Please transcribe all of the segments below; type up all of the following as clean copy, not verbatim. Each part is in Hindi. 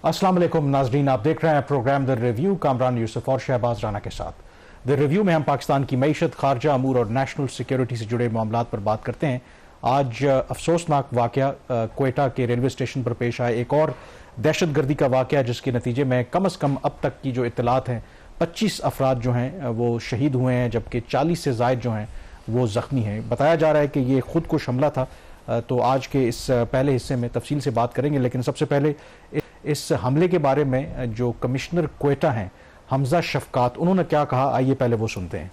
अस्सलाम वालेकुम नाजरीन, आप देख रहे हैं programme the review Kamran Yousuf और शहबाज राना के साथ। द रिव्यू में हम पाकिस्तान की मईशत, खारजा अमूर और नेशनल सिक्योरिटी से जुड़े मामलात पर बात करते हैं। आज अफसोसनाक वाकया क्वेटा के रेलवे स्टेशन पर पेश आया, एक और दहशतगर्दी का वाकया जिसके नतीजे में कम अज़ कम अब तक की जो इत्तलात हैं 25 अफराद जो हैं वो शहीद हुए हैं, जबकि 40 से ज़ायद जो हैं वो ज़ख्मी हैं। बताया जा रहा है कि ये खुद कुश हमला था। तो आज के इस पहले हिस्से में तफसील से बात करेंगे, लेकिन सबसे पहले इस हमले के बारे में जो कमिश्नर क्वेटा हैं हमजा शफकात, उन्होंने क्या कहा, आइए पहले वो सुनते हैं।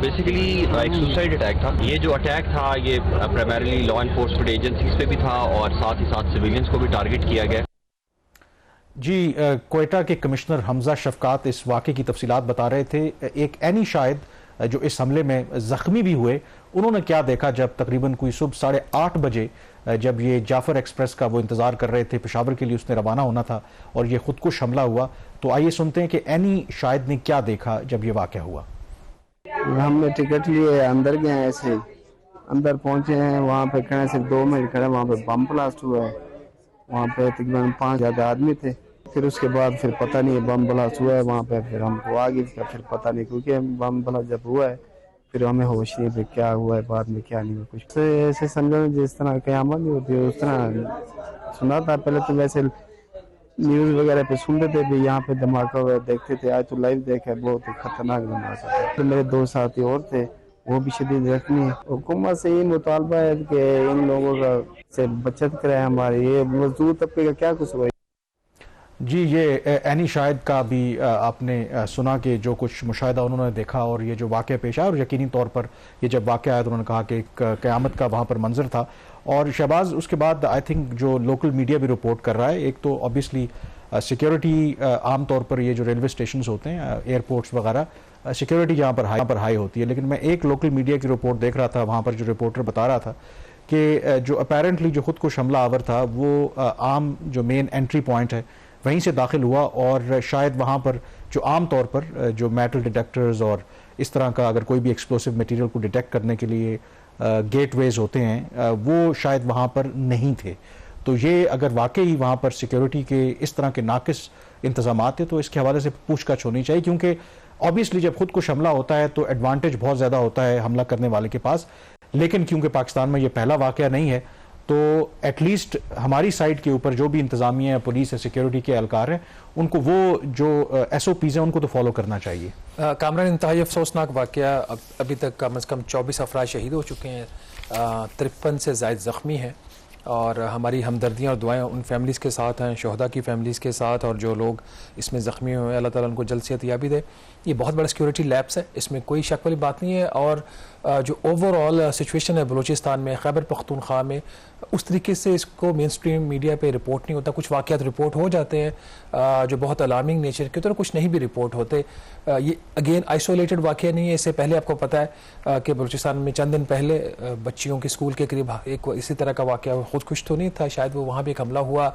बेसिकली एक सुसाइड अटैक था। ये जो अटैक था ये प्राइमरीली लॉ एनफोर्समेंट एजेंसीज पे भी था और साथ ही साथ सिविलियंस को भी टारगेट किया गया। जी, क्वेटा के कमिश्नर हमजा शफकात इस वाक़े की तफसीलात बता रहे थे। एक एनी शायद जो इस हमले में ज़ख्मी भी हुए, उन्होंने क्या देखा जब तकरीबन कोई सुबह 8:30 बजे जब ये जाफर एक्सप्रेस का वो इंतज़ार कर रहे थे, पेशावर के लिए उसने रवाना होना था और ये खुदकुश हमला हुआ। तो आइए सुनते हैं कि एनी शायद ने क्या देखा जब ये वाक़या हुआ। हमने टिकट लिए, अंदर गए, ऐसे अंदर पहुंचे हैं, वहाँ पे खड़े सिर्फ 2 मिनट खड़े, वहाँ पे बम ब्लास्ट हुआ है। वहाँ पे तकरीबन 5 ज़्यादा आदमी थे। फिर उसके बाद फिर पता नहीं बम ब्लास्ट हुआ है वहाँ पे, फिर हमको आगे का फिर पता नहीं, क्योंकि बम ब्लास्ट जब हुआ है फिर हमें होश नहीं है क्या हुआ है, बाद में क्या नहीं हुआ। कुछ ऐसे समझो जिस तरह क़यामत नहीं होती उस तरह सुना था। पहले तो वैसे न्यूज़ वगैरह पे सुनते थे भी यहाँ पे धमाका हुआ, देखते थे। आज तो लाइव देखा, बहुत खतरनाक धमाका था। तो मेरे 2 साथी और थे, वो भी शदीद जख्मी है। हुकूमत से ये मुतालबा है कि इन लोगों का से बचत कराए हमारे, ये मजदूर तबके का क्या कुछ हुआ। जी, ये एनी शायद का भी आपने सुना कि जो कुछ मुशाहिदा उन्होंने देखा और ये जो वाक़या पेश आया, और यकीनी तौर पर ये जब वाक़या आया तो उन्होंने कहा कि एक क़यामत का वहाँ पर मंजर था। और शहबाज, उसके बाद आई थिंक जो लोकल मीडिया भी रिपोर्ट कर रहा है, एक तो ऑब्वियसली सिक्योरिटी आम तौर पर ये जो रेलवे स्टेशन होते हैं, एयरपोर्ट्स वगैरह, सिक्योरिटी यहाँ पर हाई होती है। लेकिन मैं एक लोकल मीडिया की रिपोर्ट देख रहा था, वहाँ पर जो रिपोर्टर बता रहा था कि जो अपेरेंटली जो खुदकुश हमलावर था वो आम जो मेन एंट्री पॉइंट है वहीं से दाखिल हुआ, और शायद वहाँ पर जो आम तौर पर जो मेटल डिटेक्टर्स और इस तरह का अगर कोई भी एक्सप्लोसिव मटेरियल को डिटेक्ट करने के लिए गेटवेज होते हैं वो शायद वहाँ पर नहीं थे। तो ये अगर वाकई वहाँ पर सिक्योरिटी के इस तरह के नाकिस इंतजाम थे तो इसके हवाले से पूछताछ होनी चाहिए, क्योंकि ऑब्वियसली जब खुद कुछ हमला होता है तो एडवांटेज बहुत ज़्यादा होता है हमला करने वाले के पास। लेकिन क्योंकि पाकिस्तान में ये पहला वाकया नहीं है तो एटलीस्ट हमारी साइड के ऊपर जो भी इंतजामिया है, पुलिस है, सिक्योरिटी के एहलकार हैं, उनको वो जो SOPs हैं उनको तो फॉलो करना चाहिए। कामरान, इंतहाई अफसोसनाक वाकया, अभी तक कम अज़ कम 24 अफराद शहीद हो चुके हैं, 53 से ज़ायद ज़ख्मी हैं, और हमारी हमदर्दियाँ और दुआएं उन फैमिलीज़ के साथ हैं, शहदा की फैमिलीज़ के साथ, और जो लोग इसमें ज़ख्मी हुए हैं अल्लाह ताला उनको जल्द सेहतयाबी दे। ये बहुत बड़ा सिक्योरिटी लैप्स है, इसमें कोई शक वाली बात नहीं है। और जो ओवरऑल सिचुएशन है बलूचिस्तान में, खैबर पख्तूनख्वा में, उस तरीके से इसको मेन स्ट्रीम मीडिया पे रिपोर्ट नहीं होता। कुछ वाक़यात रिपोर्ट हो जाते हैं जो बहुत अलार्मिंग नेचर के, तो कुछ नहीं भी रिपोर्ट होते। ये अगेन आइसोलेटेड वाक़या नहीं है। इससे पहले आपको पता है कि बलूचिस्तान में चंद दिन पहले बच्चियों के स्कूल के करीब एक इसी तरह का वाक़या, खुदकुश तो नहीं था शायद, वो वहाँ भी एक हमला हुआ।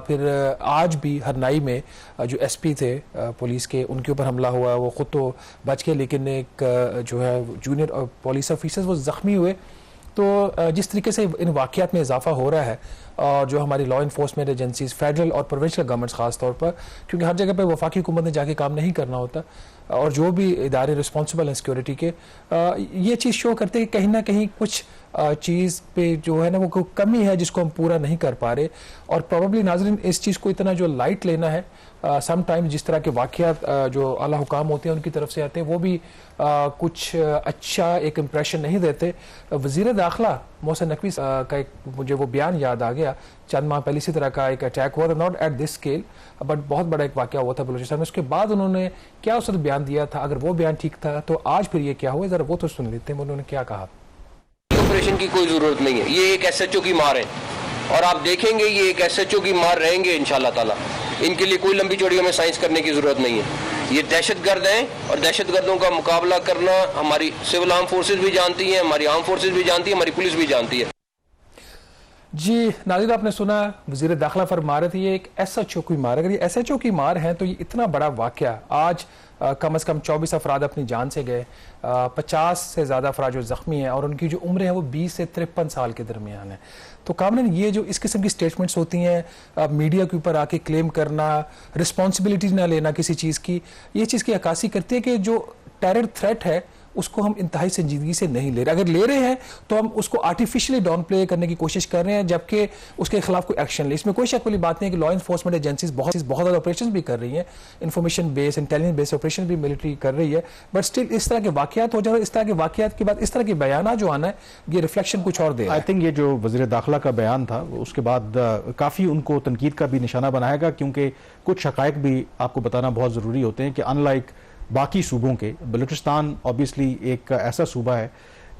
फिर आज भी हरनाई में जो SP थे पुलिस के, उनके ऊपर हमला हुआ। वो ख़ुद तो बच गए, लेकिन एक जो है जूनियर पुलिस ऑफिसर्स वो ज़ख्मी हुए। तो जिस तरीके से इन वाक़यात में इजाफा हो रहा है, और जो हमारी लॉ इन्फोर्समेंट एजेंसीज, फेडरल और प्रोविंशियल गवर्नमेंट्स ख़ास तौर पर, क्योंकि हर जगह पे वफाकी हुकूमत ने जाके काम नहीं करना होता, और जो भी इदारे रिस्पॉन्सिबल हैं सिक्योरिटी के, ये चीज़ शो करते हैं कि कहीं ना कहीं कुछ चीज़ पे जो है ना वो कमी है जिसको हम पूरा नहीं कर पा रहे। और प्रॉब्ली नाज़रीन इस चीज़ को इतना जो लाइट लेना है, सम टाइम जिस तरह के वाक़यात जो आला हुकाम होते हैं उनकी तरफ से आते हैं, वो भी कुछ अच्छा एक इम्प्रेशन नहीं देते। वज़ीर दाखिला मोहसिन नकवी का एक मुझे वो बयान याद आ गया, चंद माह पहले इसी तरह का एक अटैक हुआ था, not at this scale but बहुत बड़ा एक वाक़या हुआ था बलूचिस्तान में। उसके बाद उन्होंने क्या उस वक्त बयान दिया था, अगर वो बयान ठीक था तो आज फिर ये क्या हुआ, ज़रा वो तो सुन लेते हैं उन्होंने क्या कहा। ऑपरेशन की कोई ज़रूरत नहीं है, ये एक SHO की मार है, और आप देखेंगे ये एक SHO की मार रहेंगे इंशाल्लाह ताला। इनके लिए कोई लंबी चौड़ी हमें साइंस करने की ज़रूरत नहीं है। ये दहशतगर्द हैं, और दहशतगर्दों का मुकाबला करना हमारी सिविल आर्म फोर्सेज भी जानती हैं, हमारी आर्म फोर्सेज भी जानती है, हमारी पुलिस भी जानती है। जी नाज़रीन, आपने सुना वज़ीर दाखिला फरमा रहे थे ये एक SHO की मार, अगर ये SHO की मार है तो ये इतना बड़ा वाक़या आज कम से कम 24 अफराद अपनी जान से गए, 50 से ज़्यादा अफराद जो ज़ख्मी हैं और उनकी जो उम्र है वो 20 से 53 साल के दरमियान है। तो कामन ये जो इस किस्म की स्टेटमेंट्स होती हैं, मीडिया के ऊपर आके क्लेम करना, रिस्पॉन्सिबिलिटी ना लेना किसी चीज़ की, ये चीज़ की अक्कासी करती है कि जो टेरर थ्रेट है उसको हम इंतहाई संजीदगी से नहीं ले रहे। अगर ले रहे हैं तो हम उसको आर्टिफिशियली डाउन प्ले करने की कोशिश कर रहे हैं, जबकि उसके खिलाफ कोई एक्शन ले। इसमें कोई शक वाली बात नहीं है कि लॉ इन्फोर्समेंट एजेंसीज बहुत ज़्यादा ऑपरेशन भी कर रही हैं, information base, intelligence base operation भी मिलिट्री कर रही है, बट स्टिल इस तरह के वाकयात हो जाए, इस तरह के वाकयात के बाद इस तरह के बयान जो आना है ये रिफ्लेक्शन कुछ और दे। आई थिंक ये जो वज़ीर दाखिला का बयान था उसके बाद काफ़ी उनको तनकीद का भी निशाना बनाएगा, क्योंकि कुछ हक़ाइक़ भी आपको बताना बहुत ज़रूरी होते हैं कि अनलाइक बाकी सूबों के, बलूचिस्तान ऑब्वियसली एक ऐसा सूबा है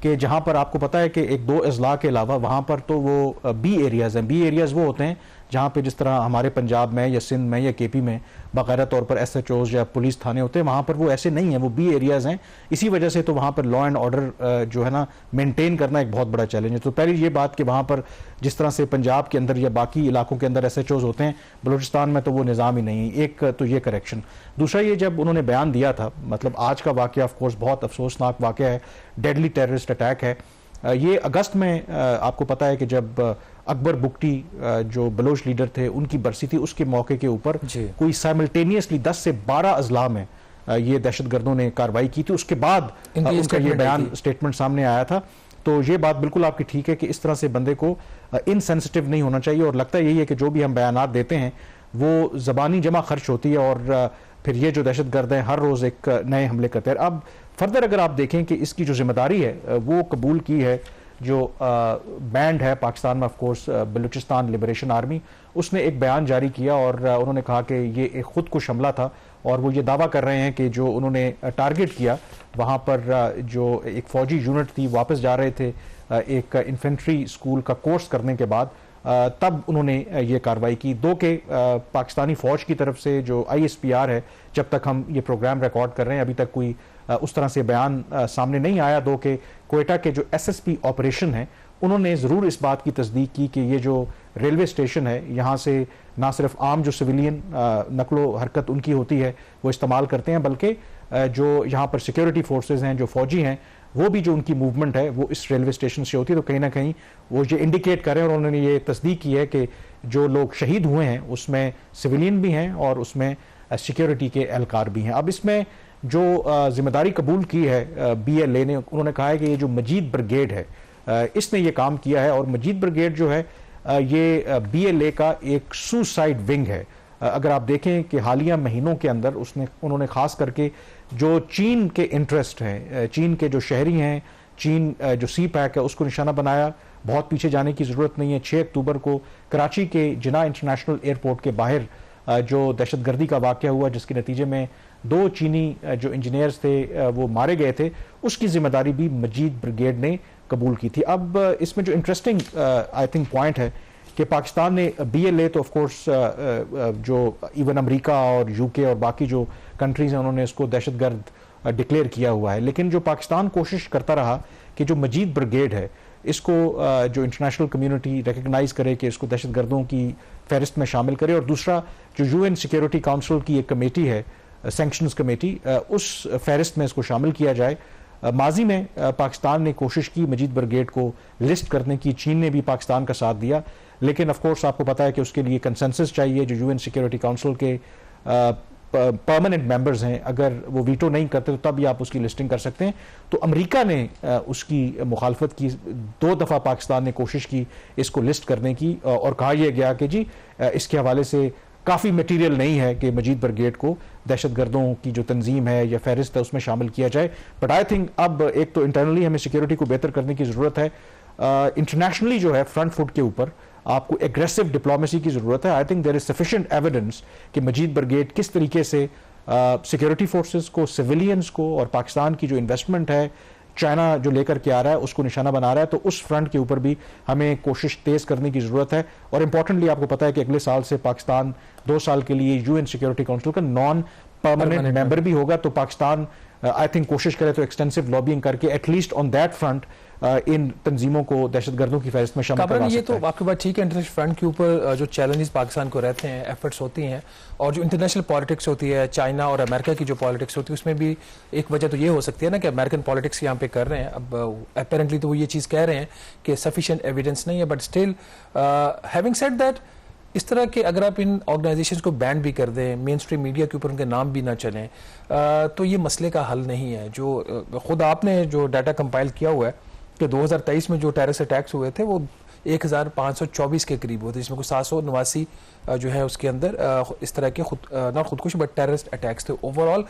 कि जहाँ पर आपको पता है कि एक दो अजला के अलावा वहाँ पर तो वो बी एरियाज़ हैं। बी एरियाज़ वो होते हैं जहाँ पे जिस तरह हमारे पंजाब में या सिंध में या केपी में बाकायदा तौर पर SHOs या पुलिस थाने होते हैं, वहाँ पर वो ऐसे नहीं हैं, वो बी एरियाज़ हैं। इसी वजह से तो वहाँ पर लॉ एंड ऑर्डर जो है ना मेंटेन करना एक बहुत बड़ा चैलेंज है। तो पहली ये बात कि वहाँ पर जिस तरह से पंजाब के अंदर या बाकी इलाकों के अंदर SHOs होते हैं, बलूचिस्तान में तो वो निज़ाम ही नहीं। एक तो ये करेक्शन। दूसरा ये जब उन्होंने बयान दिया था, मतलब आज का वाक़या ऑफकोर्स बहुत अफसोसनाक वाक़या है, डेडली टेररिस्ट अटैक है। ये अगस्त में आपको पता है कि जब अकबर बुगटी जो बलोच लीडर थे उनकी बरसी थी, उसके मौके के ऊपर कोई साइमल्टेनियसली 10 से 12 अजला में ये दहशतगर्दों ने कार्रवाई की थी। उसके बाद उनका ये बयान स्टेटमेंट सामने आया था। तो ये बात बिल्कुल आपकी ठीक है कि इस तरह से बंदे को इनसेंसिटिव नहीं होना चाहिए, और लगता यही है कि जो भी हम बयानात देते हैं वो ज़बानी जमा खर्च होती है और फिर ये जो दहशतगर्द हैं हर रोज़ एक नए हमले करते हैं। अब फर्दर अगर आप देखें कि इसकी जो जिम्मेदारी है वो कबूल की है जो बैंड है पाकिस्तान में, ऑफकोर्स बलूचिस्तान लिबरेशन आर्मी, उसने एक बयान जारी किया और उन्होंने कहा कि ये एक खुदकुश हमला था, और वो ये दावा कर रहे हैं कि जो उन्होंने टारगेट किया वहाँ पर जो एक फ़ौजी यूनिट थी, वापस जा रहे थे एक इन्फेंट्री स्कूल का कोर्स करने के बाद, तब उन्होंने ये कार्रवाई की। दो के पाकिस्तानी फ़ौज की तरफ से जो ISPR है, जब तक हम ये प्रोग्राम रिकॉर्ड कर रहे हैं अभी तक कोई उस तरह से बयान सामने नहीं आया। दो के कोयटा के जो SSP ऑपरेशन है उन्होंने ज़रूर इस बात की तस्दीक की कि ये जो रेलवे स्टेशन है यहाँ से ना सिर्फ आम जो सिविलियन नकलो हरकत उनकी होती है वो इस्तेमाल करते हैं, बल्कि जो यहाँ पर सिक्योरिटी फोर्सेज हैं, जो फौजी हैं, वो भी जो उनकी मूवमेंट है वो इस रेलवे स्टेशन से होती है। तो कहीं ना कहीं वो ये इंडिकेट करें, और उन्होंने ये तस्दीक की है कि जो लोग शहीद हुए हैं उसमें सिविलियन भी हैं और उसमें सिक्योरिटी के एहलकार भी हैं। अब इसमें जो जिम्मेदारी कबूल की है BLA ने, उन्होंने कहा है कि ये जो मजीद ब्रिगेड है इसने ये काम किया है, और मजीद ब्रिगेड जो है ये BLA का एक सुसाइड विंग है। अगर आप देखें कि हालिया महीनों के अंदर उन्होंने खास करके जो चीन के इंटरेस्ट हैं, चीन के जो शहरी हैं, चीन जो CPAC है उसको निशाना बनाया। बहुत पीछे जाने की ज़रूरत नहीं है। 6 अक्टूबर को कराची के जिना इंटरनेशनल एयरपोर्ट के बाहर जो दहशतगर्दी का वाक़या हुआ, जिसके नतीजे में 2 चीनी जो इंजीनियर्स थे वो मारे गए थे, उसकी जिम्मेदारी भी मजीद ब्रिगेड ने कबूल की थी। अब इसमें जो इंटरेस्टिंग आई थिंक पॉइंट है कि पाकिस्तान ने BLA तो ऑफकोर्स जो इवन अमेरिका और UK और बाकी जो कंट्रीज़ हैं उन्होंने इसको दहशतगर्द डिक्लेयर किया हुआ है, लेकिन जो पाकिस्तान कोशिश करता रहा कि जो मजीद ब्रिगेड है इसको जो इंटरनेशनल कम्युनिटी रिकग्नाइज करे कि इसको दहशतगर्दों की फहरिस्त में शामिल करे, और दूसरा जो UN सिक्योरिटी काउंसिल की एक कमेटी है, सैंक्शंस कमेटी, उस फहरिस्त में इसको शामिल किया जाए। माजी में पाकिस्तान ने कोशिश की मजीद ब्रिगेड को लिस्ट करने की, चीन ने भी पाकिस्तान का साथ दिया, लेकिन ऑफ कोर्स आपको पता है कि उसके लिए कंसेंसस चाहिए। जो UN सिक्योरिटी काउंसिल के परमानेंट मेंबर्स हैं, अगर वो वीटो नहीं करते तो तब भी आप उसकी लिस्टिंग कर सकते हैं। तो अमेरिका ने उसकी मुखालफत की, 2 दफ़ा पाकिस्तान ने कोशिश की इसको लिस्ट करने की, और कहा यह गया कि जी इसके हवाले से काफ़ी मटीरियल नहीं है कि मजीद ब्रिगेड को दहशतगर्दों की जो तंजीम है या फहरिस्त है उसमें शामिल किया जाए। बट आई थिंक अब एक तो इंटरनली हमें सिक्योरिटी को बेहतर करने की ज़रूरत है, इंटरनेशनली जो है फ्रंट फुट के ऊपर आपको एग्रेसिव डिप्लोमेसी की ज़रूरत है। I think there is sufficient evidence कि मजीद ब्रिगेड किस तरीके से सिक्योरिटी फोर्सेस को, सिविलियंस को, और पाकिस्तान की जो इन्वेस्टमेंट है चाइना जो लेकर के आ रहा है उसको निशाना बना रहा है। तो उस फ्रंट के ऊपर भी हमें कोशिश तेज करने की ज़रूरत है। और इंपॉर्टेंटली आपको पता है कि अगले साल से पाकिस्तान 2 साल के लिए UN सिक्योरिटी काउंसिल का नॉन परमानेंट मेंबर भी होगा। तो पाकिस्तान आई थिंक कोशिश करे तो एक्सटेंसिव लॉबिंग करके एटलीस्ट ऑन दैट फ्रंट इन तंजीमों को दहशतगर्दों की फहरिस्त में शामिल करवा ये सकता तो है? आपकी बात ठीक है। इंटरनेशनल फ्रंट के ऊपर जो चैलेंजेस पाकिस्तान को रहते हैं, एफर्ट्स होती हैं, और जो इंटरनेशनल पॉलिटिक्स होती है, चाइना और अमेरिका की जो पॉलिटिक्स होती है, उसमें भी एक वजह तो ये हो सकती है ना कि अमेरिकन पॉलिटिक्स यहाँ पे कर रहे हैं। अब अपेरेंटली तो वो ये चीज़ कह रहे हैं कि सफिशिएंट एविडेंस नहीं है, but still having said that, इस तरह के अगर आप इन ऑर्गेनाइजेशंस को बैन भी कर दें, मेन स्ट्रीम मीडिया के ऊपर उनके नाम भी ना चलें, तो ये मसले का हल नहीं है। जो खुद आपने जो डाटा कंपाइल किया हुआ है कि 2023 में जो टेररिस्ट अटैक्स हुए थे वो 1524 के करीब हुए थे, जिसमें कुछ 789 जो है उसके अंदर इस तरह के नॉट खुदकुश बट टेररिस्ट अटैक्स थे ओवरऑल।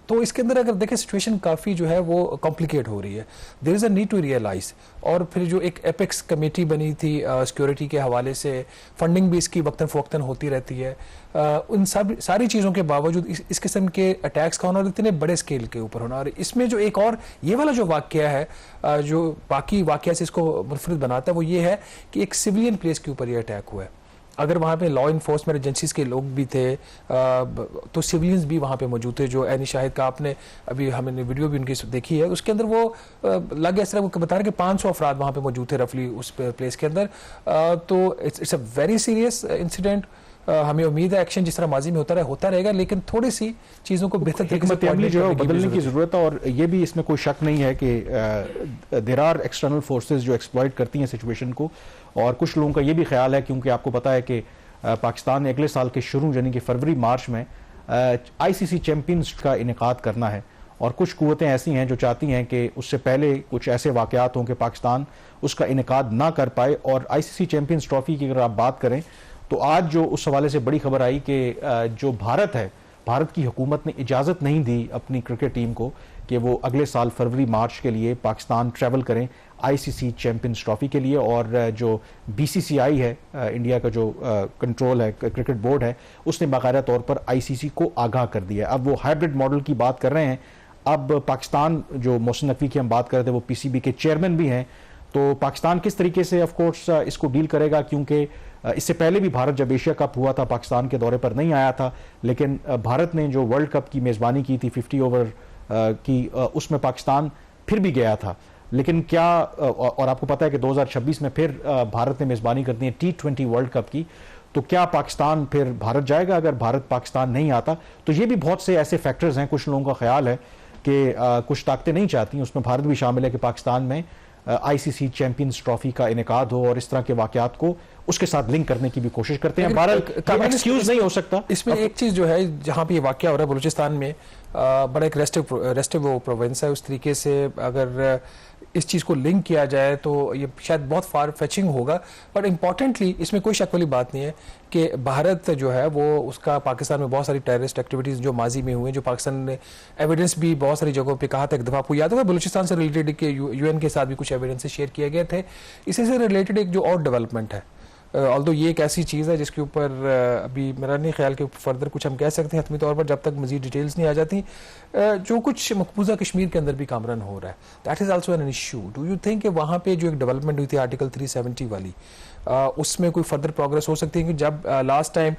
तो इसके अंदर अगर देखें सिचुएशन काफ़ी जो है वो कॉम्प्लिकेट हो रही है। There is a need to realise. और फिर जो एक एपेक्स कमेटी बनी थी सिक्योरिटी के हवाले से, फंडिंग भी इसकी वक्तन फ़वक्तन होती रहती है। उन सारी चीज़ों के बावजूद इस किस्म के अटैक्स का होना और इतने बड़े स्केल के ऊपर होना, और इसमें जो एक और ये वाला जो वाक़या है जो बाकी वाक़या से इसको मुनफरिद बनाता है, वो ये है कि एक सिविलियन प्लेस के ऊपर ये अटैक हुआ है। अगर वहाँ पे लॉ इन्फोर्समेंट एजेंसीज के लोग भी थे तो सिविलियंस भी वहाँ पे मौजूद थे। जो एनी शाहिद का आपने अभी हमने वीडियो भी उनकी देखी है, उसके अंदर वो लग इस तरह वो बता रहे कि 500 अफराद वहाँ पे मौजूद थे रफली उस प्लेस के अंदर। तो it's a very serious incident. हमें उम्मीद है एक्शन जिस तरह माजी में होता रहेगा, लेकिन थोड़ी सी चीज़ों को बेहतर तरीके से अमली जो है बदलने की जरूरत है। और ये भी इसमें कोई शक नहीं है कि देयर आर एक्सटर्नल फोर्सेस जो एक्सप्लॉइट करती हैं सिचुएशन को। और कुछ लोगों का ये भी ख्याल है, क्योंकि आपको पता है कि पाकिस्तान ने अगले साल के शुरू यानी कि फरवरी मार्च में ICC चैंपियंस का इनेकाद करना है, और कुछ कुव्वतें ऐसी हैं जो चाहती हैं कि उससे पहले कुछ ऐसे वाक़यात हों कि पाकिस्तान उसका इनेकाद ना कर पाए। और ICC चैंपियंस ट्रॉफी की अगर आप बात करें तो आज जो उस हवाले से बड़ी खबर आई कि जो भारत है, भारत की हुकूमत ने इजाज़त नहीं दी अपनी क्रिकेट टीम को कि वो अगले साल फरवरी मार्च के लिए पाकिस्तान ट्रैवल करें ICC चैंपियंस ट्रॉफी के लिए। और जो BCCI है, इंडिया का जो कंट्रोल है, क्रिकेट बोर्ड है, उसने बाकायदा तौर पर ICC को आगाह कर दिया है। अब वो हाइब्रिड मॉडल की बात कर रहे हैं। अब पाकिस्तान, जो मोहसिन नकवी की हम बात कर रहे थे, वो PCB के चेयरमैन भी हैं। तो पाकिस्तान किस तरीके से ऑफ कोर्स इसको डील करेगा, क्योंकि इससे पहले भी भारत जब एशिया कप हुआ था पाकिस्तान के दौरे पर नहीं आया था, लेकिन भारत ने जो वर्ल्ड कप की मेज़बानी की थी 50 ओवर की, उसमें पाकिस्तान फिर भी गया था। लेकिन क्या, और आपको पता है कि 2026 में फिर भारत ने मेज़बानी करनी है T20 वर्ल्ड कप की, तो क्या पाकिस्तान फिर भारत जाएगा अगर भारत पाकिस्तान नहीं आता? तो ये भी बहुत से ऐसे फैक्टर्स हैं। कुछ लोगों का ख्याल है कि कुछ ताकतें नहीं चाहती, उसमें भारत भी शामिल है, कि पाकिस्तान में ICC चैंपियंस ट्रॉफी का इनेकाद हो, और इस तरह के वाकयात को उसके साथ लिंक करने की भी कोशिश करते हैं। भारत एक्सक्यूज नहीं हो सकता। इसमें एक चीज जो है, जहां पे ये वाकया हो रहा है बलूचिस्तान में, बड़ा एक रेस्टिव वो प्रोविंस है, उस तरीके से अगर इस चीज़ को लिंक किया जाए तो ये शायद बहुत फार फेचिंग होगा। पर इंपॉर्टेंटली इसमें कोई शक वाली बात नहीं है कि भारत जो है वो उसका पाकिस्तान में बहुत सारी टेररिस्ट एक्टिविटीज़ जो माजी में हुई, जो पाकिस्तान ने एविडेंस भी बहुत सारी जगहों पे कहा था। एक दफ़ा आपको याद होगा बलूचिस्तान से रिलेटेड के UN के साथ भी कुछ एविडेंस शेयर किए गए थे। इसी से रिलेटेड एक जो और डेवलपमेंट है, ऑल्दो ये एक ऐसी चीज़ है जिसके ऊपर अभी मेरा नहीं ख्याल कि फर्दर कुछ हम कह सकते हैं हतमी तौर पर, जब तक मजीद डिटेल्स नहीं आ जाती। जो कुछ मकबूजा कश्मीर के अंदर भी कामरान हो रहा है, that is also an issue. Do you think कि वहाँ पे जो एक डेवलपमेंट हुई थी आर्टिकल 370 वाली, उसमें कोई फर्दर प्रोग्रेस हो सकती है? कि जब last time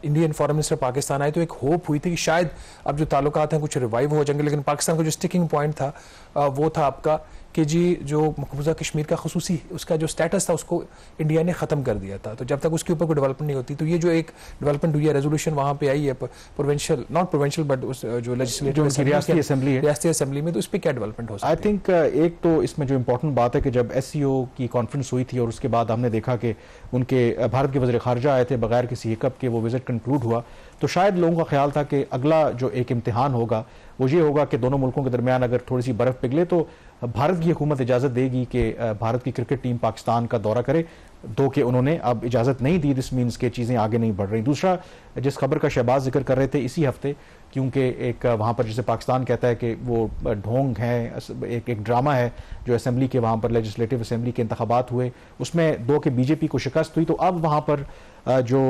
Indian foreign minister Pakistan आए तो एक होप हुई थी कि शायद अब जो ताल्लुकात हैं कुछ रिवाइव हो जाएंगे, लेकिन पाकिस्तान का जो स्टिकिंग पॉइंट था वो था आपका कि जी जो मकबूजा कश्मीर का खुसूसी उसका जो स्टेटस था उसको इंडिया ने ख़त्म कर दिया था। तो जब तक उसके ऊपर कोई डेवलपमेंट नहीं होती, तो ये जो एक डेवलपमेंट हुई है, रेजोल्यूशन वहाँ पे आई है प्रोविंशियल, नॉट प्रोविंशियल बट उस जो लेजिस्लेटिव रियासती असेंबली में, तो इस पर क्या डेवलपमेंट हो सकती है? आई थिंक एक तो इसमें जो इंपॉर्टेंट बात है कि जब SCO की कॉन्फ्रेंस हुई थी और उसके बाद हमने देखा कि उनके भारत के वज़ीर ख़ारजा आए थे बगैर किसी हिकअप के, वो विजिट कंक्लूड हुआ, तो शायद लोगों का ख्याल था कि अगला जो एक इम्तिहान होगा वो ये होगा कि दोनों मुल्कों के दरमियान अगर थोड़ी सी बर्फ़ पिघले तो भारत की हुकूमत इजाज़त देगी कि भारत की क्रिकेट टीम पाकिस्तान का दौरा करे, दो कि उन्होंने अब इजाज़त नहीं दी। दिस मीन्स के चीज़ें आगे नहीं बढ़ रही। दूसरा, जिस खबर का शहबाज जिक्र कर रहे थे इसी हफ्ते, क्योंकि एक वहाँ पर जिसे पाकिस्तान कहता है कि वो ढोंग है, एक ड्रामा है जो असेंबली के वहाँ पर लेजिस्लेटिव असेंबली के इंतखाबात हुए, उसमें दो के BJP को शिकस्त हुई। तो अब वहाँ पर जो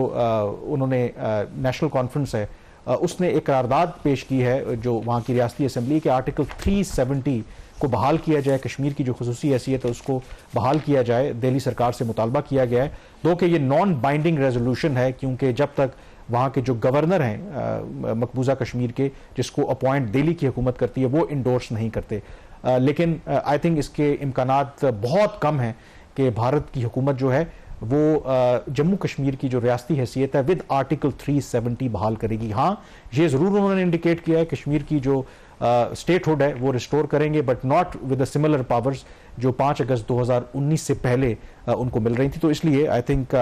उन्होंने नेशनल कॉन्फ्रेंस है उसने एक करारदाद पेश की है जो वहाँ की रियासती असेंबली के आर्टिकल 370 को बहाल किया जाए, कश्मीर की जो खुसूसी हैसियत है उसको बहाल किया जाए। दिल्ली सरकार से मुतालबा किया गया है, दो कि ये नॉन बाइंडिंग रेजोल्यूशन है, क्योंकि जब तक वहाँ के जो गवर्नर हैं मकबूजा कश्मीर के, जिसको अपॉइंट दिल्ली की हुकूमत करती है, वो इंडोर्स नहीं करते। लेकिन आई थिंक इसके इम्कानात बहुत कम हैं कि भारत की हुकूमत जो है वो जम्मू कश्मीर की जो रियासती हैसियत है विद आर्टिकल 370 बहाल करेगी। हाँ, ये ज़रूर उन्होंने इंडिकेट किया है कश्मीर की जो स्टेटहुड है वो रिस्टोर करेंगे, but not with the similar powers जो 5 अगस्त 2019 से पहले उनको मिल रही थी। तो इसलिए आई थिंक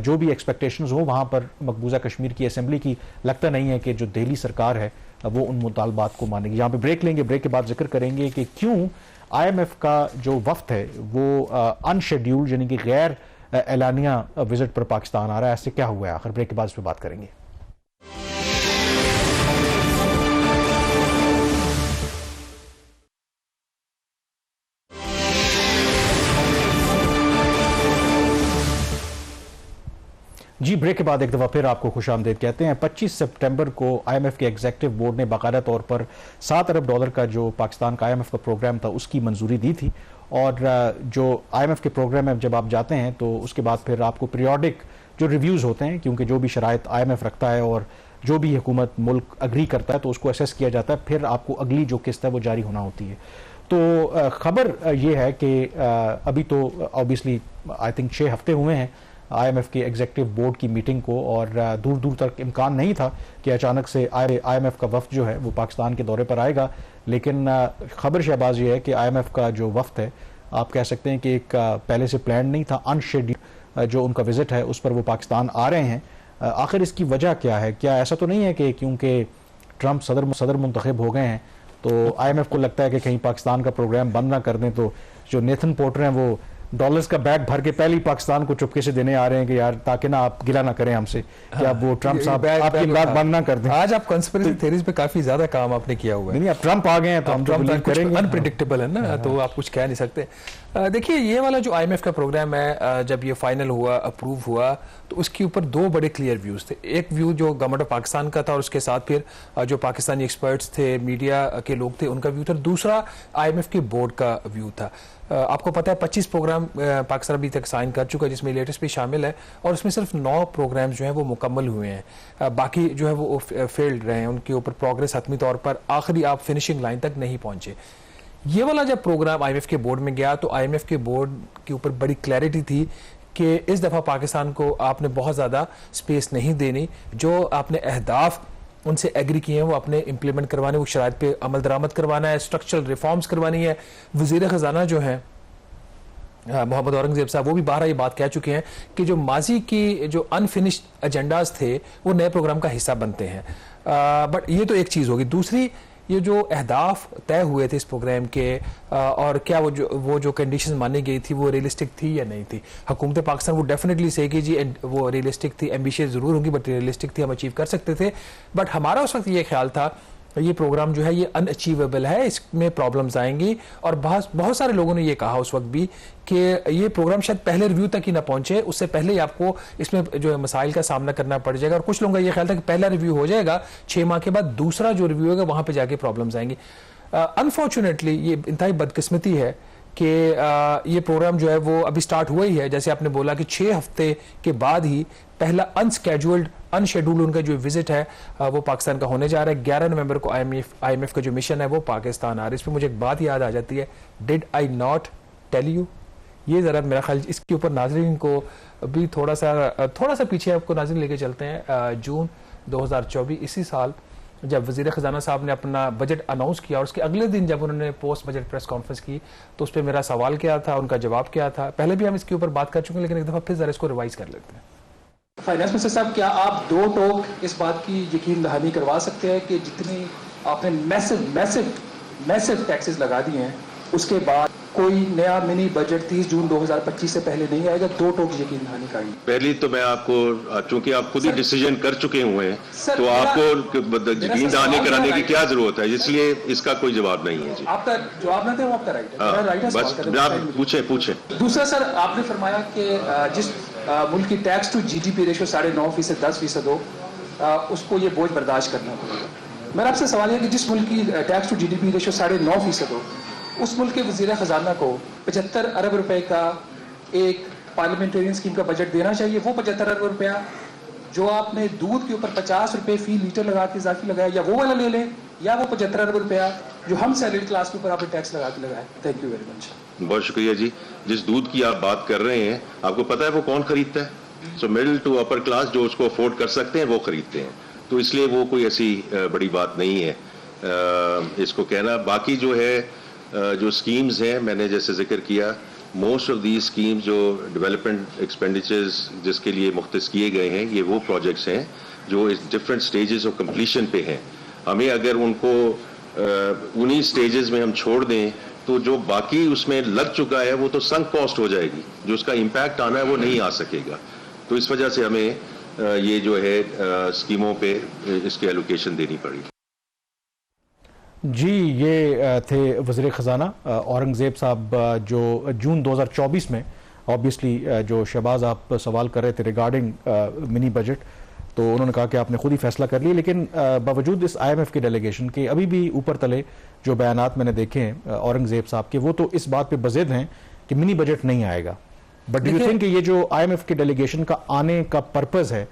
जो भी एक्सपेक्टेशंस हो वहाँ पर मकबूजा कश्मीर की असेंबली की, लगता नहीं है कि जो दिल्ली सरकार है वो उन मुतालबात को मानेगी। यहाँ पे ब्रेक लेंगे, ब्रेक के बाद जिक्र करेंगे कि क्यों IMF का जो वफ्द है वो अनशेड्यूल्ड यानी कि गैर एलानिया विजिट पर पाकिस्तान आ रहा है, ऐसे क्या हुआ है आखिर। ब्रेक के बाद इस पर बात करेंगे। जी, ब्रेक के बाद एक दफ़ा फिर आपको खुशामदीद कहते हैं। 25 सितंबर को IMF के एग्जीक्यूटिव बोर्ड ने बाकायदा तौर पर $7 अरब का जो पाकिस्तान का IMF का प्रोग्राम था उसकी मंजूरी दी थी। और जो IMF के प्रोग्राम में जब आप जाते हैं तो उसके बाद फिर आपको पीरियोडिक जो रिव्यूज़ होते हैं, क्योंकि जो भी शराइत IMF रखता है और जो भी हुकूमत मुल्क अग्री करता है तो उसको असेस किया जाता है, फिर आपको अगली जो किस्त है वो जारी होना होती है। तो ख़बर ये है कि अभी तो ऑब्वियसली आई थिंक 6 हफ्ते हुए हैं IMF के एग्जीक्यूटिव बोर्ड की मीटिंग को, और दूर दूर तक इम्कान नहीं था कि अचानक से IMF का वफ्द जो है वो पाकिस्तान के दौरे पर आएगा। लेकिन खबर शहबाज ये है कि IMF का जो वफ्द है, आप कह सकते हैं कि एक पहले से प्लान नहीं था, अनशेड्यूल्ड जो उनका विजिट है उस पर वो पाकिस्तान आ रहे हैं। आखिर इसकी वजह क्या है? क्या ऐसा तो नहीं है कि क्योंकि ट्रंप सदर मुंतखब हो गए हैं तो IMF को लगता है कि कहीं पाकिस्तान का प्रोग्राम बंद ना कर दें, तो जो नेथन पोर्टर हैं वो डॉलर्स का बैग भर के पहले ही पाकिस्तान को चुपके से देने आ रहे हैं कि यार ताकि ना आप गिला ना करें हमसे, कि आप वो ट्रंप साहब आपकी बात बंद ना कर दें। आज आप कंस्पिरेसी थ्योरीज पे काफी ज्यादा काम आपने किया हुआ है। नहीं, अब ट्रंप आ गए हैं तो हम तो बिलीव करेंगे। अनप्रेडिक्टेबल है ना, तो आप कुछ कह नहीं सकते। देखिए, ये वाला जो IMF का प्रोग्राम है, जब ये फाइनल हुआ, अप्रूव हुआ, तो उसके ऊपर 2 बड़े क्लियर व्यूज थे। एक व्यू जो गवर्नमेंट ऑफ पाकिस्तान का था और उसके साथ फिर जो पाकिस्तानी एक्सपर्ट्स थे, मीडिया के लोग थे, उनका व्यू था। दूसरा IMF के बोर्ड का व्यू था। आपको पता है 25 प्रोग्राम पाकिस्तान अभी तक साइन कर चुका है, जिसमें लेटेस्ट भी शामिल है, और उसमें सिर्फ 9 प्रोग्राम्स जो हैं वो मुकम्मल हुए हैं। बाकी जो है वो फेल्ड रहे हैं, उनके ऊपर प्रोग्रेस हतमी तौर पर आखिरी आप फिनिशिंग लाइन तक नहीं पहुंचे। ये वाला जब प्रोग्राम IMF के बोर्ड में गया तो IMF के बोर्ड के ऊपर बड़ी क्लैरिटी थी कि इस दफ़ा पाकिस्तान को आपने बहुत ज़्यादा स्पेस नहीं देनी, जो आपने अहदाफ उनसे एग्री किए हैं वो अपने इंप्लीमेंट करवाने, वो शराइत पे अमल दरामद करवाना है, स्ट्रक्चरल रिफॉर्म्स करवानी है। वज़ीर ख़जाना जो है मोहम्मद औरंगजेब साहब, वो भी बारह ये बात कह चुके हैं कि जो माजी की जो अनफिनिश्ड एजेंडाज थे वो नए प्रोग्राम का हिस्सा बनते हैं। बट ये तो एक चीज़ होगी। दूसरी, ये जो अहदाफ तय हुए थे इस प्रोग्राम के, और क्या वो जो कंडीशन मानी गई थी वो रियलिस्टिक थी या नहीं थी। हुकूमत पाकिस्तान वो डेफिनेटली से कि जी वो रियलिस्टिक थी, एम्बिशियस ज़रूर होंगी बट रियलिस्टिक थी, हम अचीव कर सकते थे। बट हमारा उस वक्त ये ख्याल था ये प्रोग्राम जो है ये अनअचीवेबल है, इसमें प्रॉब्लम्स आएंगी। और बहुत सारे लोगों ने ये कहा उस वक्त भी कि ये प्रोग्राम शायद पहले रिव्यू तक ही ना पहुंचे, उससे पहले ही आपको इसमें जो है मसाइल का सामना करना पड़ जाएगा। और कुछ लोगों का ये ख्याल था कि पहला रिव्यू हो जाएगा, 6 माह के बाद दूसरा जो रिव्यू होगा वहां पर जाके प्रॉब्लम्स आएंगी। अनफॉर्चुनेटली ये इंतहाई बदकिस्मती है कि ये प्रोग्राम जो है वो अभी स्टार्ट हुआ ही है। जैसे आपने बोला कि 6 हफ्ते के बाद ही पहला अनस्केड्यूल्ड अनशेड्यूल्ड उनका जो विजिट है वो पाकिस्तान का होने जा रहा है। 11 नवंबर को IMF का जो मिशन है वो पाकिस्तान आ रहा है। इस पर मुझे एक बात याद आ जाती है, did I not tell you. ये ज़रा मेरा ख्याल इसके ऊपर नाज़रीन को अभी थोड़ा सा पीछे आपको नाज़रीन लेके चलते हैं। जून 2024 इसी साल जब वज़ीर ख़जाना साहब ने अपना बजट अनाउंस किया और उसके अगले दिन जब उन्होंने पोस्ट बजट प्रेस कॉन्फ्रेंस की तो उस पर मेरा सवाल क्या था, उनका जवाब क्या था। पहले भी हम इसके ऊपर बात कर चुके हैं लेकिन एक दफ़ा फिर ज़रा इसको रिवाइज कर लेते हैं। फाइनेंस मिनिस्टर साहब, क्या आप 2 टोक इस बात की यकीन दहानी करवा सकते हैं कि जितनी आपने मैसिव टैक्सेस लगा दिए हैं उसके बाद कोई नया मिनी बजट 30 जून 2025 से पहले नहीं आएगा? 2 टोक यकीन दहानी करिए। पहली तो मैं आपको, चूंकि आप खुद ही डिसीजन कर चुके हुए हैं तो आपको यकीन दहानी कराने की क्या जरूरत है, इसलिए इसका कोई जवाब नहीं है। जी, आपका जवाब ना दे वो आपका राइट है। बस आप पूछे। दूसरा सर, आपने फरमाया कि जिस मुल्क की टैक्स टू GDP रेशो 9.5% 10% हो, उसको ये बोझ बर्दाश्त करना पड़ेगा। मेरा आपसे सवाल है कि जिस मुल्क की टैक्स टू GDP रेशो 9.5% हो, उस मुल्क के वज़ीर ख़जाना को 75 अरब रुपए का एक पार्लियामेंटेरियन स्कीम का बजट देना चाहिए। वो 75 अरब रुपया जो आपने दूध के ऊपर 50 रुपए फी लीटर लगा के इजाफी लगाया, या वो वाला ले लें या वो 75 अरब रुपया जो हम सैलरी क्लास के ऊपर आपने टैक्स लगा के लगाए। Thank you very much. बहुत शुक्रिया जी। जिस दूध की आप बात कर रहे हैं, आपको पता है वो कौन खरीदता है? So middle to upper class जो उसको अफोर्ड कर सकते हैं वो खरीदते हैं, तो इसलिए वो कोई ऐसी बड़ी बात नहीं है इसको कहना। बाकी जो है जो स्कीम्स हैं, मैंने जैसे जिक्र किया, मोस्ट ऑफ दी स्कीम्स जो डेवलपमेंट एक्सपेंडिचर्स जिसके लिए मुख्तस किए गए हैं, ये वो प्रोजेक्ट्स हैं जो इस डिफरेंट स्टेजेस ऑफ कंप्लीशन पे हैं। हमें अगर उनको उन्हीं स्टेजेस में हम छोड़ दें तो जो बाकी उसमें लग चुका है वो तो संक कॉस्ट हो जाएगी, जो उसका इम्पैक्ट आना है वो नहीं आ सकेगा। तो इस वजह से हमें ये जो है स्कीमों पे इसकी एलोकेशन देनी पड़ी। जी, ये थे वज़ीर ख़ज़ाना औरंगज़ेब साहब, जो जून 2024 में ऑब्वियसली जो शहबाज आप सवाल कर रहे थे रिगार्डिंग मिनी बजट, तो उन्होंने कहा कि आपने खुद ही फैसला कर लिया, लेकिन बावजूद इस IMF की डेलीगेशन के अभी भी ऊपर तले जो बयानात मैंने देखे हैं औरंगज़ेब साहब के, वो तो इस बात पे बज़िद हैं कि मिनी बजट नहीं आएगा। बट डू यू थिंक कि ये जो IMF की डेलीगेशन का आने का पर्पज़ है,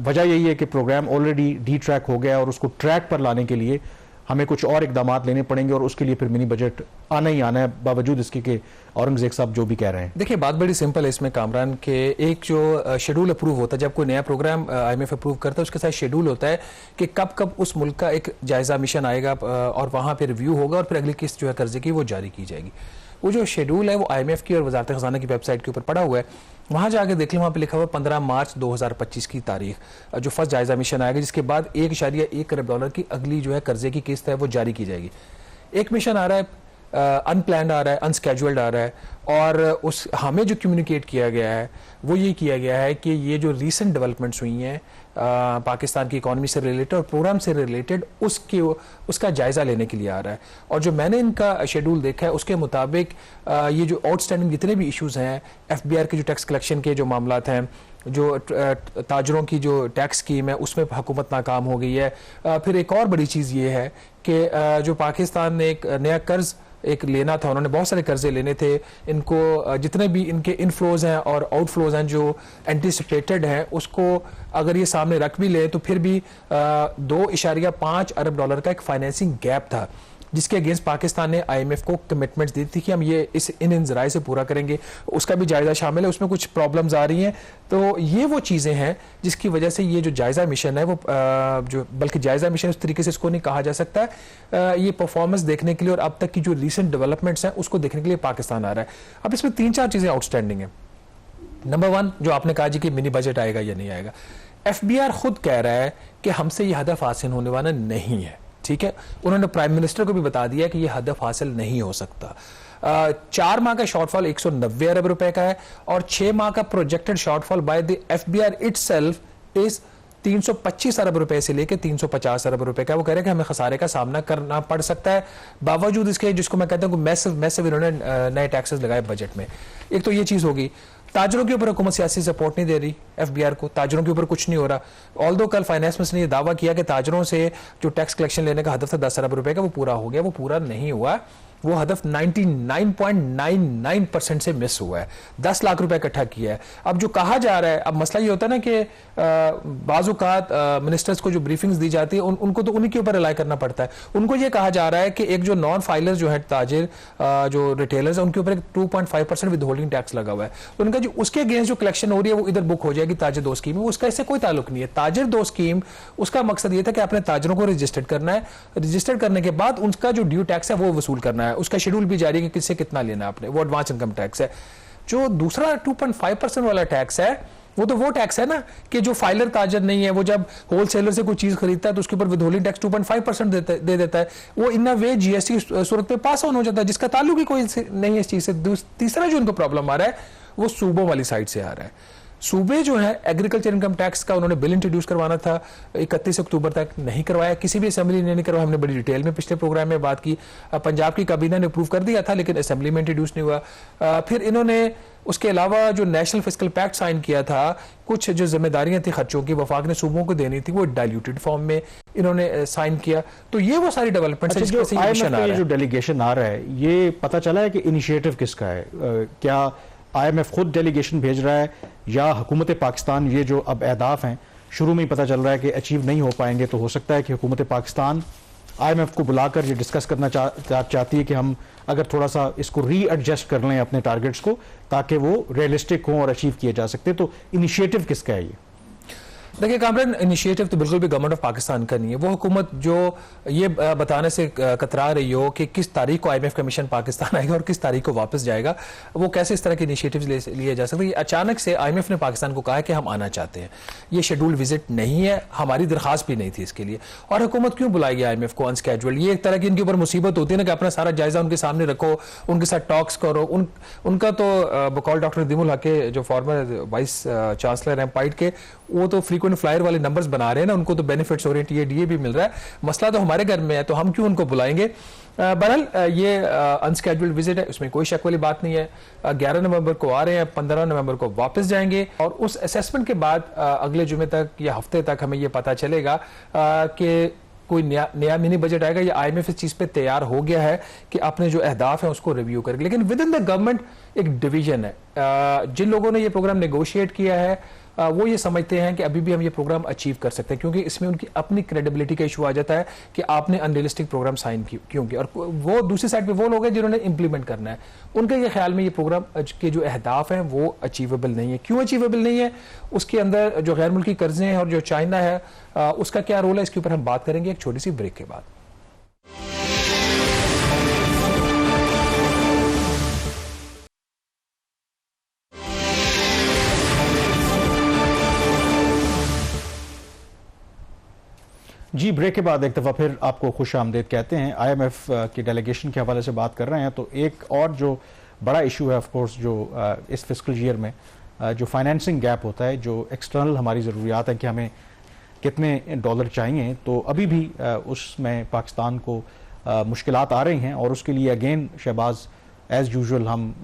वजह यही है कि प्रोग्राम ऑलरेडी डी ट्रैक हो गया और उसको ट्रैक पर लाने के लिए हमें कुछ और इकदाम लेने पड़ेंगे और उसके लिए फिर मिनी बजट आना ही आना है, बावजूद इसके कि औरंगज़ेब साहब जो भी कह रहे हैं? देखिए, बात बड़ी सिंपल है इसमें कामरान के, एक जो शेड्यूल अप्रूव होता है, जब कोई नया प्रोग्राम IMF अप्रूव करता है उसके साथ शेड्यूल होता है कि कब कब उस मुल्क का एक जायजा मिशन आएगा और वहाँ पर रिव्यू होगा और फिर अगली किस्त जो है कर्जे की वो जारी की जाएगी। वो जो शेड्यूल है वो IMF की और वज़ारत ख़ज़ाना की वेबसाइट के ऊपर पड़ा हुआ है, वहाँ जाके देख लें, वहाँ पे लिखा हुआ 15 मार्च 2025 की तारीख जो फर्स्ट जायजा मिशन आएगा, जिसके बाद $1.1 अरब की अगली जो है कर्जे की किस्त है वो जारी की जाएगी। एक मिशन आ रहा है अनप्लान्ड आ रहा है, अनस्केड्यूल्ड आ रहा है, और उस हमें जो कम्युनिकेट किया गया है वो ये किया गया है कि ये जो रीसेंट डेवलपमेंट्स हुई हैं पाकिस्तान की इकॉनमी से रिलेटेड और प्रोग्राम से रिलेटेड उसका जायज़ा लेने के लिए आ रहा है। और जो मैंने इनका शेड्यूल देखा है उसके मुताबिक ये जो आउटस्टैंडिंग जितने भी इश्यूज़ हैं, FBR के जो टैक्स कलेक्शन के जो मामलात हैं, जो ताजरों की जो टैक्स स्कीम है उसमें हुकूमत नाकाम हो गई है। फिर एक और बड़ी चीज़ ये है कि जो पाकिस्तान ने एक नया कर्ज एक लेना था, उन्होंने बहुत सारे कर्जे लेने थे, इनको जितने भी इनके इनफ्लोज हैं और आउटफ्लोज हैं जो एंटिसिपेटेड हैं, उसको अगर ये सामने रख भी ले तो फिर भी $2.5 अरब का एक फाइनेंसिंग गैप था, जिसके अगेंस्ट पाकिस्तान ने IMF को कमिटमेंट्स दी थी कि हम ये इन ज़राए से पूरा करेंगे। उसका भी जायज़ा शामिल है, उसमें कुछ प्रॉब्लम्स आ रही हैं। तो ये वो चीज़ें हैं जिसकी वजह से ये जो जायज़ा मिशन है वो जो, बल्कि जायज़ा मिशन उस तरीके से इसको नहीं कहा जा सकता है, ये परफॉर्मेंस देखने के लिए और अब तक की जो रीसेंट डेवलपमेंट्स हैं उसको देखने के लिए पाकिस्तान आ रहा है। अब इसमें 3-4 चीज़ें आउटस्टैंडिंग है। नंबर 1, जो आपने कहा जी कि मिनी बजट आएगा या नहीं आएगा, FBR खुद कह रहा है कि हमसे ये हदफ हासिल होने वाला नहीं है। ठीक है, उन्होंने प्राइम मिनिस्टर को भी बता दिया कि यह हदफ हासिल नहीं हो सकता। 4 माह का शॉर्टफॉल 190 अरब रुपए का है और 6 माह का projected shortfall by the FBR itself is 325 अरब रुपए से लेकर 350 अरब रुपए का। वो कह रहे हैं कि हमें खसारे का सामना करना पड़ सकता है, बावजूद इसके जिसको मैं कहता हूँ मैसिव इन्होंने नए टैक्सेस लगाए बजट में। एक तो ये चीज होगी। ताजरों के ऊपर हुकूमत सियासी सपोर्ट नहीं दे रही FBR को, ताजरों के ऊपर कुछ नहीं हो रहा। ऑल्दो कल फाइनेंस मिनिस्टर ने यह दावा किया कि ताजरों से जो टैक्स कलेक्शन लेने का हदफ था 10 अरब रुपए का वो पूरा हो गया, वो पूरा नहीं हुआ। वो हदफ 99.99% से मिस हुआ है। 10 लाख रुपए इकट्ठा किया है। अब जो कहा जा रहा है, अब मसला ये होता है ना कि बाज़-औक़ात मिनिस्टर्स को जो ब्रीफिंग्स दी जाती है उनको तो उन्हीं के ऊपर रिलाई करना पड़ता है। उनको ये कहा जा रहा है कि एक जो नॉन फाइलर्स जो है ताजिर जो रिटेलर्स है उनके ऊपर 2.5% विद होल्डिंग टैक्स लगा हुआ है। तो उनका जो उसके अगेंस्ट जो कलेक्शन हो रही है वो इधर बुक हो जाएगी ताजिर 2 स्कीम में। उसका इससे कोई ताल्लुक नहीं है। ताजिर 2 स्कीम उसका मकसद ये था कि अपने ताजरों को रजिस्टर्ड करना है, रजिस्टर्ड करने के बाद उनका जो ड्यू टैक्स है वो वसूल करना है। उसका शेड्यूल भी जारी है कि किससे कितना लेना है आपने, वो एडवांस इनकम टैक्स है। जो दूसरा 2.5% वाला टैक्स है वो टैक्स है ना कि जो फाइलर ताजर नहीं है वो जब होलसेलर से कोई चीज खरीदता है तो उसके ऊपर विदहोल्डिंग टैक्स 2.5% दे देता है। वो इन वे GST सूरत पे पास ऑन हो जाता है, जिसका ताल्लुक ही कोई नहीं है इस चीज से। तीसरा जो इनको प्रॉब्लम आ रहा है वो सूबों वाली साइड से आ रहा है। सूबे जो है एग्रीकल्चर इनकम टैक्स का उन्होंने बिल इंट्रोड्यूस करवाना था 31 अक्टूबर तक, नहीं करवाया, किसी भी असेंबली ने नहीं करवाया। हमने बड़ी डिटेल में पिछले प्रोग्राम में बात की। पंजाब की काबीना ने अप्रूव कर दिया था लेकिन असेंबली में इंट्रोड्यूस नहीं हुआ। फिर इन्होंने उसके अलावा जो नेशनल फिस्कल पैक्ट साइन किया था, कुछ जो जिम्मेदारियां थी खर्चों की वफाक ने सूबों को देनी थी, वो डाइल्यूटेड फॉर्म में इन्होंने साइन किया। तो ये वो सारी डेवलपमेंट जो डेलीगेशन आ रहा है ये पता चला है कि इनिशिएटिव किसका है? क्या IMF खुद डेलीगेशन भेज रहा है या हुकूमत पाकिस्तान ये जो अब अहदाफ हैं शुरू में ही पता चल रहा है कि अचीव नहीं हो पाएंगे, तो हो सकता है कि हुकूमत पाकिस्तान IMF को बुलाकर ये डिस्कस करना चाहती है कि हम अगर थोड़ा सा इसको रीएडजस्ट कर लें अपने टारगेट्स को, ताकि वो रियलिस्टिक हों और अचीव किए जा सकते। तो इनिशिएटिव किसका है ये? देखिए कामरान, इनिशिएटिव तो बिल्कुल भी गवर्नमेंट ऑफ पाकिस्तान का नहीं है। वो हुकूमत जो ये बताने से कतरा रही हो कि किस तारीख को IMF का मिशन पाकिस्तान आएगा और किस तारीख को वापस जाएगा, वो कैसे इस तरह के इनिशिएटिव्स लिए जा सकते हैं? अचानक से IMF ने पाकिस्तान को कहा है कि हम आना चाहते हैं। ये शेड्यूल विजिट नहीं है, हमारी दरखास्त भी नहीं थी इसके लिए। और हुकूमत क्यों बुलाएगी IMF को अनस्केड्यूल्ड? ये एक तरह की इनके ऊपर मुसीबत होती है ना कि अपना सारा जायजा उनके सामने रखो, उनके साथ टॉक्स करो। उनका तो बकौल डॉक्टर नदीमुल हक के जो फॉर्मर वाइस चांसलर हैं पाइट के, वो तो फ्रीक्वेंट फ्लायर वाले नंबर्स बना रहे हैं ना, उनको तो बेनिफिट्स हो रहे हैं, TADA भी मिल रहा है। मसला तो हमारे घर में है, तो हम क्यों उनको बुलाएंगे? बहरहाल ये अनस्केड्यूल्ड विजिट है, उसमें कोई शक वाली बात नहीं है। 11 नवंबर को आ रहे हैं, 15 नवंबर को वापस जाएंगे और उस असेसमेंट के बाद अगले जुमे तक या हफ्ते तक हमें ये पता चलेगा कि कोई नया मिनी बजट आएगा या IMF इस चीज पे तैयार हो गया है कि अपने जो अहदाफ हैं उसको रिव्यू करेगी। लेकिन विद इन द गवर्नमेंट एक डिवीजन है। जिन लोगों ने ये प्रोग्राम नेगोशिएट किया है वो ये समझते हैं कि अभी भी हम ये प्रोग्राम अचीव कर सकते हैं, क्योंकि इसमें उनकी अपनी क्रेडिबिलिटी का इशू आ जाता है कि आपने अनरियलिस्टिक प्रोग्राम साइन क्यों किया। और वो दूसरी साइड पे वो लोग हैं जिन्होंने इंप्लीमेंट करना है, उनके ये ख्याल में ये प्रोग्राम के जो अहदाफ हैं वो अचीवेबल नहीं है। क्यों अचीवेबल नहीं है? उसके अंदर जो गैर मुल्की कर्जे हैं और जो चाइना है उसका क्या रोल है, इसके ऊपर हम बात करेंगे एक छोटी सी ब्रेक के बाद। जी, ब्रेक के बाद एक दफ़ा फिर आपको खुश आमदेद कहते हैं। IMF की डेलीगेशन के हवाले से बात कर रहे हैं, तो एक और जो बड़ा इशू है ऑफ कोर्स जो इस फिस्कल ईयर में जो फाइनेंसिंग गैप होता है, जो एक्सटर्नल हमारी ज़रूरियात है कि हमें कितने डॉलर चाहिए, तो अभी भी उसमें पाकिस्तान को मुश्किलात आ रही हैं और उसके लिए अगेन शहबाज एज़ यूजुअल हम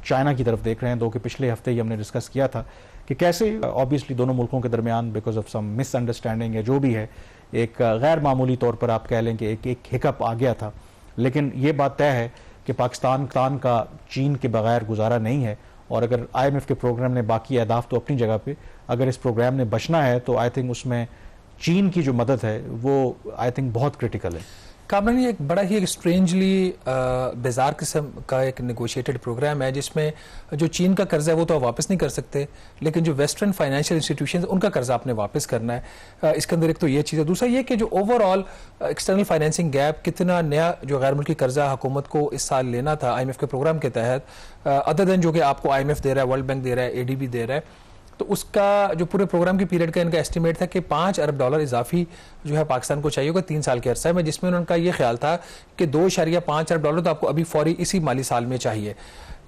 चाइना की तरफ देख रहे हैं। कि पिछले हफ्ते ही हमने डिस्कस किया था कि कैसे ऑब्वियसली दोनों मुल्कों के दरमियान बिकॉज ऑफ सम मिसअंडरस्टैंडिंग है जो भी है, एक गैर मामूली तौर पर आप कह लें कि एक हिकअप आ गया था। लेकिन ये बात तय है कि पाकिस्तान का चीन के बगैर गुजारा नहीं है, और अगर IMF के प्रोग्राम ने बाकी अहदाफ तो अपनी जगह पे, अगर इस प्रोग्राम ने बचना है तो आई थिंक उसमें चीन की जो मदद है वो आई थिंक बहुत क्रिटिकल है। कामरान, ये एक बड़ा ही एक स्ट्रेंजली बेजार किस्म का एक नेगोशिएटेड प्रोग्राम है जिसमें जो चीन का कर्जा है वो तो आप वापस नहीं कर सकते, लेकिन जो वेस्टर्न फाइनेंशियल इंस्टीट्यूशंस उनका कर्जा आपने वापस करना है। इसके अंदर एक तो ये चीज़ है। दूसरा ये कि जो ओवरऑल एक्सटर्नल फाइनेंसिंग गैप, कितना नया जो गैर मुल्की कर्जा हुकूमत को इस साल लेना था IMF के प्रोग्राम के तहत, अदर देन जो कि आपको IMF दे रहा है, वर्ल्ड बैंक दे रहा है, ADB दे रहा है, तो उसका जो पूरे प्रोग्राम की पीरियड का इनका एस्टिमेट था कि $5 अरब इजाफी जो है पाकिस्तान को चाहिए होगा 3 साल के अरसे में, जिसमें उनका ये ख्याल था कि $2.5 अरब तो आपको अभी फौरी इसी माली साल में चाहिए।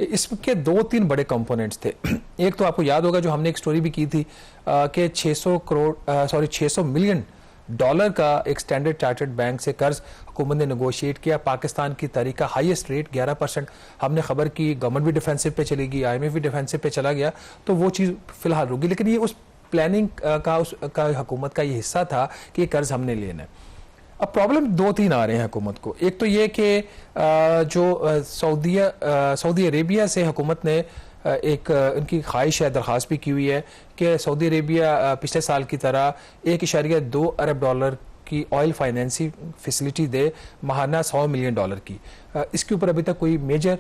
इसके 2-3 बड़े कंपोनेंट्स थे। एक तो आपको याद होगा जो हमने एक स्टोरी भी की थी कि 600 मिलियन डॉलर का एक स्टैंडर्ड चार्टर्ड बैंक से कर्ज हुकूमत ने नेगोशिएट किया। पाकिस्तान की तारीख का हाईएस्ट रेट 11%। हमने खबर की गवर्नमेंट भी डिफेंसिव पे चलेगी, IMF भी डिफेंसिव पे चला गया, तो वो चीज़ फिलहाल रुकी। लेकिन ये उस प्लानिंग का हुकूमत का ये हिस्सा था कि ये कर्ज हमने लेना है। अब प्रॉब्लम 2-3 आ रहे हैं हुकूमत को। एक तो ये कि जो सऊदी अरेबिया से हुकूमत ने एक उनकी ख्वाहिश है, दरख्वास्त भी की हुई है कि सऊदी अरेबिया पिछले साल की तरह $1.2 अरब की ऑयल फाइनेंसिंग फैसिलिटी दे, माहाना $100 मिलियन की। इसके ऊपर अभी तक कोई मेजर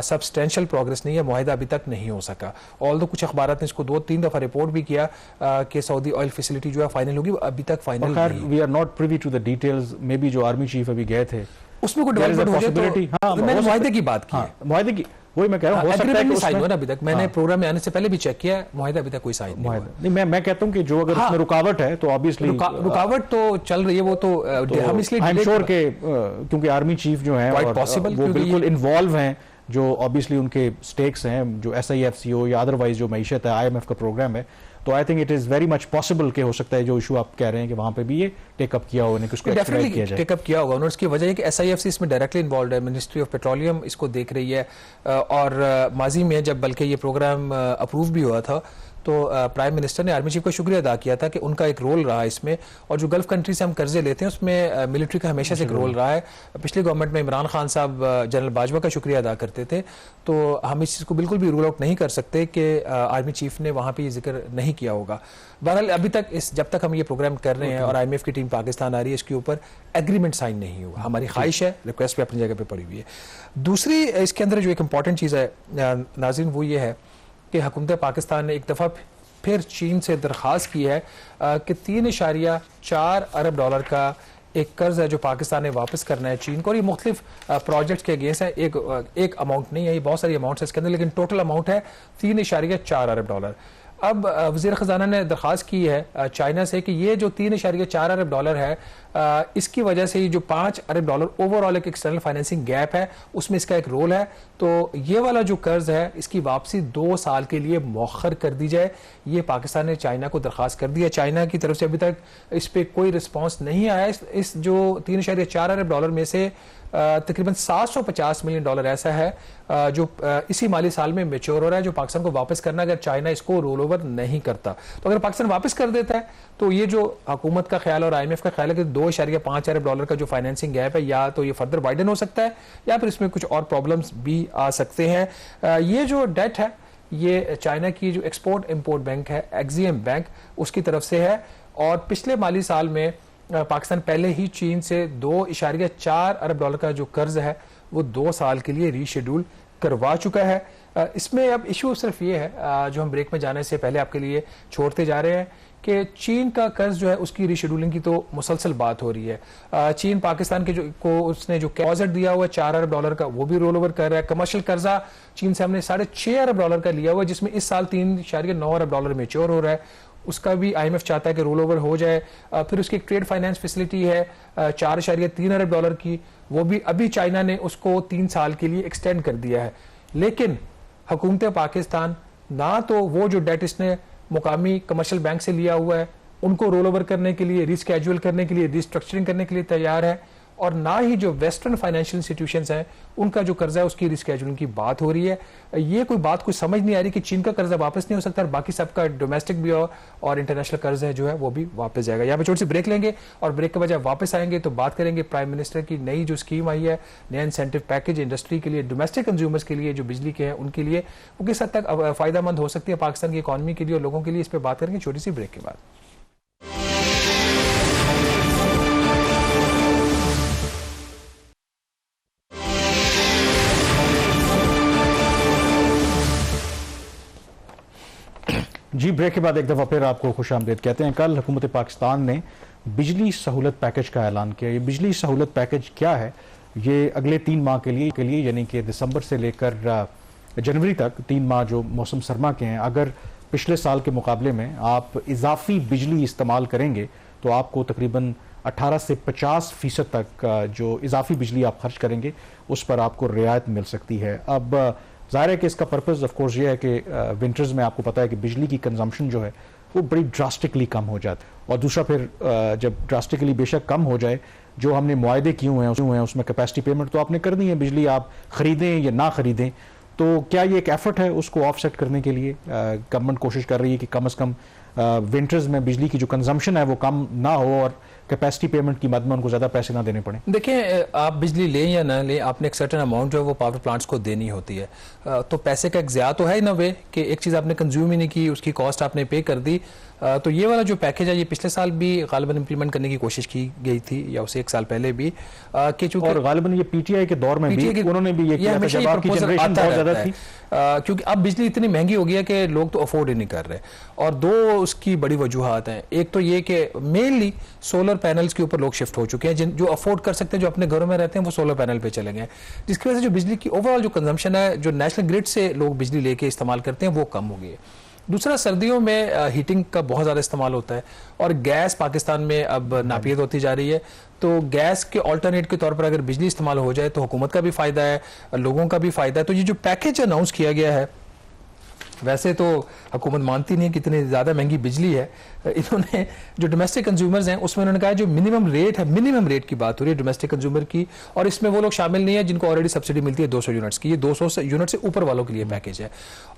सब्सटेंशियल प्रोग्रेस नहीं है, मुआहिदा अभी तक नहीं हो सका। ऑल्दो कुछ अखबारात ने इसको 2-3 दफ़ा रिपोर्ट भी किया कि सऊदी ऑयल फैसिलिटी जो है फाइनल होगी, अभी तक फाइनल नहीं। We are not privy to the details. Maybe जो आर्मी चीफ अभी गए थे उसमें कोई डेवलपमेंट हो जाए तो मैंने मुआहिदे की बात की। मुआहिदे की वही मैं कह रहा हूं, हो सकता है कि साइन हो ना, अभी तक मैंने प्रोग्राम में आने से पहले भी चेक किया है, मुआहिदा अभी तक कोई साइन नहीं हुआ। नहीं, मैं कहता हूं कि जो अगर उसमें रुकावट है तो ऑब्वियसली रुकावट तो चल रही है, वो तो हम इसलिए आई एम श्योर के क्योंकि आर्मी चीफ जो है वो बिल्कुल इन्वॉल्व हैं, जो ऑब्वियसली उनके स्टेक्स हैं, जो SIFCO या अदरवाइज जो मईशत है, IMF का प्रोग्राम है, तो I think it is very much possible कि हो सकता है जो इशू आप कह रहे हैं कि वहां पे भी ये टेकअप किया होगा, उसको एक्सप्लेन किया जाए। टेकअप किया होगा, और उसकी वजह है कि SIFC इसमें डायरेक्टली इन्वॉल्व है, मिनिस्ट्री ऑफ पेट्रोलियम इसको देख रही है, और माजी में जब बल्कि ये प्रोग्राम अप्रूव भी हुआ था तो प्राइम मिनिस्टर ने आर्मी चीफ का शुक्रिया अदा किया था कि उनका एक रोल रहा इसमें, और जो गल्फ कंट्री से हम कर्जे लेते हैं उसमें मिलिट्री का हमेशा से एक रोल रहा है। पिछली गवर्नमेंट में इमरान खान साहब जनरल बाजवा का शुक्रिया अदा करते थे, तो हम इस चीज़ को बिल्कुल भी रूल आउट नहीं कर सकते कि आर्मी चीफ ने वहाँ पर ये जिक्र नहीं किया होगा। बहरहाल अभी तक जब तक हम ये प्रोग्राम कर रहे हैं और IMF की टीम पाकिस्तान आ रही है, इसके ऊपर एग्रीमेंट साइन नहीं हुआ। हमारी ख्वाहिश है, रिक्वेस्ट भी अपनी जगह पे पड़ी हुई है। दूसरी इसके अंदर जो एक इंपॉर्टेंट चीज़ है नाज़रीन, वो ये है कि हुकूमत पाकिस्तान ने एक दफ़ा फिर चीन से दरख्वास्त की है कि 3.4 अरब डॉलर का एक कर्ज है जो पाकिस्तान ने वापस करना है चीन को, और ये मुख्तलिफ प्रोजेक्ट के अगेंस्ट है। एक अमाउंट नहीं है, ये बहुत सारी अमाउंट्स है इसके अंदर, लेकिन टोटल अमाउंट है 3.4 अरब डॉलर। अब वज़ीर ख़जाना ने दरख्वास्त की है चाइना से कि ये जो 3.4 अरब डॉलर है, इसकी वजह से ये जो 5 अरब डॉलर ओवरऑल एक एक्सटर्नल फाइनेंसिंग गैप है, उसमें इसका एक रोल है। तो ये वाला जो कर्ज है इसकी वापसी 2 साल के लिए मौखर कर दी जाए, ये पाकिस्तान ने चाइना को दरख्वास्त कर दी है। चाइना की तरफ से अभी तक इस पर कोई रिस्पॉन्स नहीं आया। इस जो 3.4 अरब डॉलर में से तकरीबन 750 मिलियन डॉलर ऐसा है जो इसी माली साल में मेच्योर हो रहा है, जो पाकिस्तान को वापस करना अगर चाइना इसको रोल ओवर नहीं करता। तो अगर पाकिस्तान वापस कर देता है तो ये जो हुकूमत का ख्याल और IMF का ख्याल है कि 2.5 अरब डॉलर का जो फाइनेंसिंग गैप है, या तो ये फर्दर वाइडन हो सकता है या फिर इसमें कुछ और प्रॉब्लम्स भी आ सकते हैं। ये जो डेट है ये चाइना की जो एक्सपोर्ट इम्पोर्ट बैंक है एक्सियम बैंक, उसकी तरफ से है, और पिछले माली साल में पाकिस्तान पहले ही चीन से 2.4 अरब डॉलर का जो कर्ज है वो 2 साल के लिए रीशेड्यूल करवा चुका है। इसमें अब इशू सिर्फ ये है जो हम ब्रेक में जाने से पहले आपके लिए छोड़ते जा रहे हैं कि चीन का कर्ज जो है उसकी रीशेड्यूलिंग की तो मुसलसल बात हो रही है। चीन पाकिस्तान के को उसने जो डिपॉजिट दिया हुआ है 4 अरब डॉलर का, वो भी रोल ओवर कर रहा है। कमर्शियल कर्जा चीन से हमने 6.5 अरब डॉलर का लिया हुआ है, जिसमें इस साल 3.9 अरब डॉलर मेच्योर हो रहा है, उसका भी IMF चाहता है कि रोल ओवर हो जाए। फिर उसकी एक ट्रेड फाइनेंस फैसिलिटी है 4.3 अरब डॉलर की, वो भी अभी चाइना ने उसको 3 साल के लिए एक्सटेंड कर दिया है। लेकिन हुकूमत पाकिस्तान ना तो वो जो डेट इसने मुकामी कमर्शियल बैंक से लिया हुआ है उनको रोल ओवर करने के लिए, रिस्केड्यूल करने के लिए, रिस्ट्रक्चरिंग करने के लिए तैयार है, और ना ही जो वेस्टर्न फाइनेंशियल इंस्टीट्यूशंस हैं उनका जो कर्जा है उसकी रिस्केड्यूलिंग की बात हो रही है। ये कोई बात कुछ समझ नहीं आ रही कि चीन का कर्जा वापस नहीं हो सकता और बाकी सबका डोमेस्टिक भी और इंटरनेशनल कर्ज है जो है वो भी वापस जाएगा। यहाँ पे छोटी सी ब्रेक लेंगे और ब्रेक के बाद जब वापस आएंगे तो बात करेंगे प्राइम मिनिस्टर की नई जो स्कीम आई है, नया इंसेंटिव पैकेज इंडस्ट्री के लिए, डोमेस्टिक कंज्यूमर्स के लिए जो बिजली के हैं उनके लिए, वो किस हद तक फायदेमंद हो सकती है पाकिस्तान की इकॉनमी के लिए और लोगों के लिए। इस पर बात करेंगे छोटी सी ब्रेक के बाद। जी, ब्रेक के बाद एक दफ़ा फिर आपको खुशामदीद कहते हैं। कल हुकूमत पाकिस्तान ने बिजली सहूलत पैकेज का ऐलान किया। ये बिजली सहूलत पैकेज क्या है? ये अगले 3 माह के लिए यानी कि दिसंबर से लेकर जनवरी तक 3 माह जो मौसम सरमा के हैं, अगर पिछले साल के मुकाबले में आप इजाफी बिजली इस्तेमाल करेंगे तो आपको तकरीबन 18 से 50% तक जो इजाफी बिजली आप खर्च करेंगे उस पर आपको रियायत मिल सकती है। अब ज़ाहिर है कि इसका पर्पज़ ऑफ कोर्स ये है कि विंटर्स में आपको पता है कि बिजली की कंजम्पशन जो है वो बड़ी ड्रास्टिकली कम हो जाती है, और दूसरा फिर जब ड्रास्टिकली बेशक कम हो जाए, जो हमने मुआहदे किए हुए हैं उसमें कैपेसिटी पेमेंट तो आपने कर दी है, बिजली आप खरीदें या ना खरीदें, तो क्या ये एक एफर्ट है उसको ऑफसेट करने के लिए गवर्नमेंट कोशिश कर रही है कि कम से कम विंटर्स में बिजली की जो कंजम्पशन है वो कम ना हो और कैपेसिटी पेमेंट की मद में उनको ज्यादा पैसे ना देने पड़े? देखिए, आप बिजली लें या ना लें, आपने एक सर्टेन अमाउंट जो है वो पावर प्लांट्स को देनी होती है, तो पैसे का एक ज़्यादा तो है ही ना वे कि एक चीज़ आपने कंज्यूम ही नहीं की, उसकी कॉस्ट आपने पे कर दी। तो ये वाला जो पैकेज है ये पिछले साल भी गालिबन इंप्लीमेंट करने की कोशिश की गई थी या उससे 1 साल पहले भी, कि चूंकि और गालिबन ये PTI के दौर में भी उन्होंने भी ये किया था जब आपकी जनरेशन बहुत ज्यादा थी, क्योंकि अब बिजली इतनी महंगी हो गई है कि लोग तो अफोर्ड ही नहीं कर रहे। और 2 उसकी बड़ी वजूहात हैं। एक तो ये कि मेनली सोलर पैनल्स के ऊपर लोग शिफ्ट हो चुके हैं, जो अफोर्ड कर सकते हैं, जो अपने घरों में रहते हैं वो सोलर पैनल पे चले गए, जिसकी वजह से जो बिजली की ओवरऑल जो कंजम्पशन है, जो नेशनल ग्रिड से लोग बिजली लेके इस्तेमाल करते हैं, वो कम हो गई है। दूसरा, सर्दियों में हीटिंग का बहुत ज़्यादा इस्तेमाल होता है और गैस पाकिस्तान में अब नापियत होती जा रही है, तो गैस के ऑल्टरनेट के तौर पर अगर बिजली इस्तेमाल हो जाए तो हुकूमत का भी फ़ायदा है, लोगों का भी फ़ायदा है। तो ये जो पैकेज अनाउंस किया गया है वैसे तो हुकूमत मानती नहीं है कि इतनी ज़्यादा महंगी बिजली है। इन्होंने जो डोमेस्टिक कंज्यूमर्स हैं उसमें उन्होंने कहा जो मिनिमम रेट है, मिनिमम रेट की बात हो रही है डोमेस्टिक कंज्यूमर की, और इसमें वो लोग शामिल नहीं है जिनको ऑलरेडी सब्सिडी मिलती है 200 यूनिट्स की। ये 200 यूनिट से ऊपर वालों के लिए पैकेज है,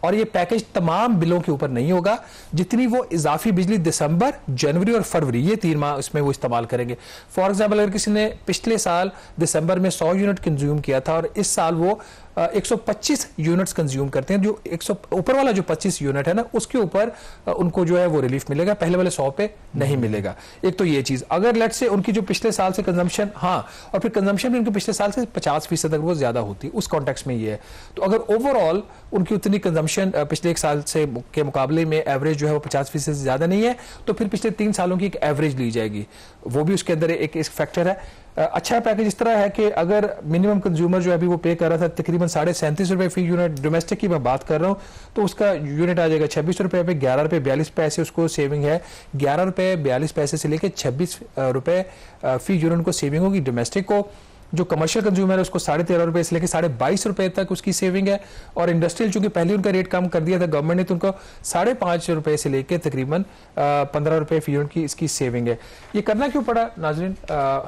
और ये पैकेज तमाम बिलों के ऊपर नहीं होगा। जितनी वो इजाफी बिजली दिसंबर, जनवरी और फरवरी, ये 3 माह उसमें वो इस्तेमाल करेंगे। फॉर एग्जाम्पल, अगर किसी ने पिछले साल दिसंबर में 100 यूनिट कंज्यूम किया था और इस साल वो 125 यूनिट्स कंज्यूम करते हैं, जो 100 ऊपर वाला जो 25 यूनिट है ना, उसके ऊपर उनको जो है वो रिलीफ मिलेगा, पहले वाले 100 पे नहीं मिलेगा। एक तो ये चीज, अगर लेट से उनकी जो पिछले साल से कंजम्पशन, हाँ, और फिर कंजम्पशन भी उनके पिछले साल से 50% तक वो ज्यादा होती है, उस कॉन्टेक्स्ट में ये है। तो अगर ओवरऑल उनकी उतनी कंजम्पशन पिछले एक साल से के मुकाबले में एवरेज जो है वो 50% से ज्यादा नहीं है, तो फिर पिछले 3 सालों की एक एवरेज ली जाएगी, वो भी उसके अंदर एक फैक्टर है। अच्छा पैकेज इस तरह है कि अगर मिनिमम कंज्यूमर जो अभी वो पे कर रहा था तकरीबन ₹37.5 फी यूनिट, डोमेस्टिक की मैं बात कर रहा हूँ, तो उसका यूनिट आ जाएगा ₹26 पे, ₹11.42 उसको सेविंग है। ₹11.42 से लेकर ₹26 फी यूनिट को सेविंग होगी डोमेस्टिक को। जो कमर्शियल कंज्यूमर है उसको ₹13.5 से लेकर ₹22.5 तक उसकी सेविंग है, और इंडस्ट्रियल चूंकि पहले उनका रेट कम कर दिया था गवर्नमेंट ने, तो उनको ₹5.5 से लेकर तकरीबन ₹15 फी यूनिट की इसकी सेविंग है। ये करना क्यों पड़ा नाजरीन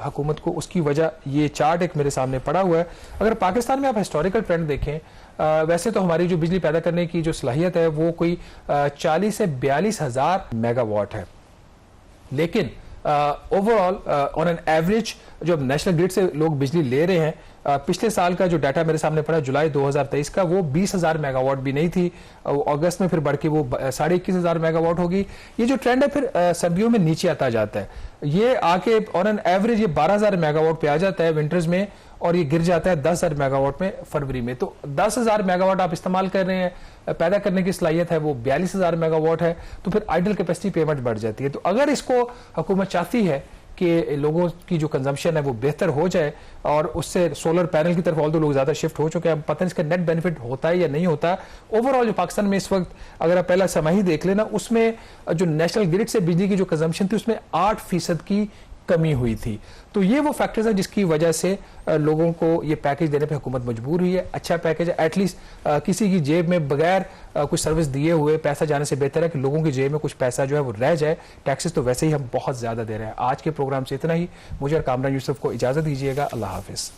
हुकूमत को? उसकी वजह ये चार्ट एक मेरे सामने पड़ा हुआ है। अगर पाकिस्तान में आप हिस्टोरिकल ट्रेंड देखें, वैसे तो हमारी जो बिजली पैदा करने की जो सलाहियत है वो कोई 40 से 42 हज़ार मेगावाट है, लेकिन ओवरऑल ऑन एन एवरेज जो नेशनल ग्रिड से लोग बिजली ले रहे हैं, पिछले साल का जो डाटा मेरे सामने पड़ा जुलाई 2023 का, वो 20,000 मेगावाट भी नहीं थी। अगस्त में फिर बढ़ के वो 21,500 मेगावाट होगी। ये जो ट्रेंड है फिर सर्दियों में नीचे आता जाता है, ये आके ऑन एन एवरेज ये 12,000 मेगावाट पे आ जाता है विंटर्स में, और ये गिर जाता है 10,000 मेगावाट में फरवरी में। तो 10,000 मेगावाट आप इस्तेमाल कर रहे हैं, पैदा करने की सलाहियत है वो 42,000 मेगावाट है, तो फिर आइडल कैपेसिटी पेमेंट बढ़ जाती है। तो अगर इसको हुकूमत चाहती है कि लोगों की जो कंजम्पशन है वो बेहतर हो जाए, और उससे सोलर पैनल की तरफ ऑल दो लोग ज्यादा शिफ्ट हो चुके हैं, पता नहीं इसका नेट बेनिफिट होता है या नहीं होता। ओवरऑल जो पाकिस्तान में इस वक्त अगर आप पहला समाही देख लेना, उसमें जो नेशनल ग्रिड से बिजली की जो कंजम्पशन थी उसमें 8% की कमी हुई थी। तो ये वो फैक्टर्स हैं जिसकी वजह से लोगों को ये पैकेज देने पे हुकूमत मजबूर हुई है। अच्छा पैकेज है, एटलीस्ट किसी की जेब में बगैर कुछ सर्विस दिए हुए पैसा जाने से बेहतर है कि लोगों की जेब में कुछ पैसा जो है वो रह जाए। टैक्सेस तो वैसे ही हम बहुत ज्यादा दे रहे हैं। आज के प्रोग्राम से इतना ही। मुझे और कामरान यूसुफ को इजाजत दीजिएगा। अल्लाह हाफिज।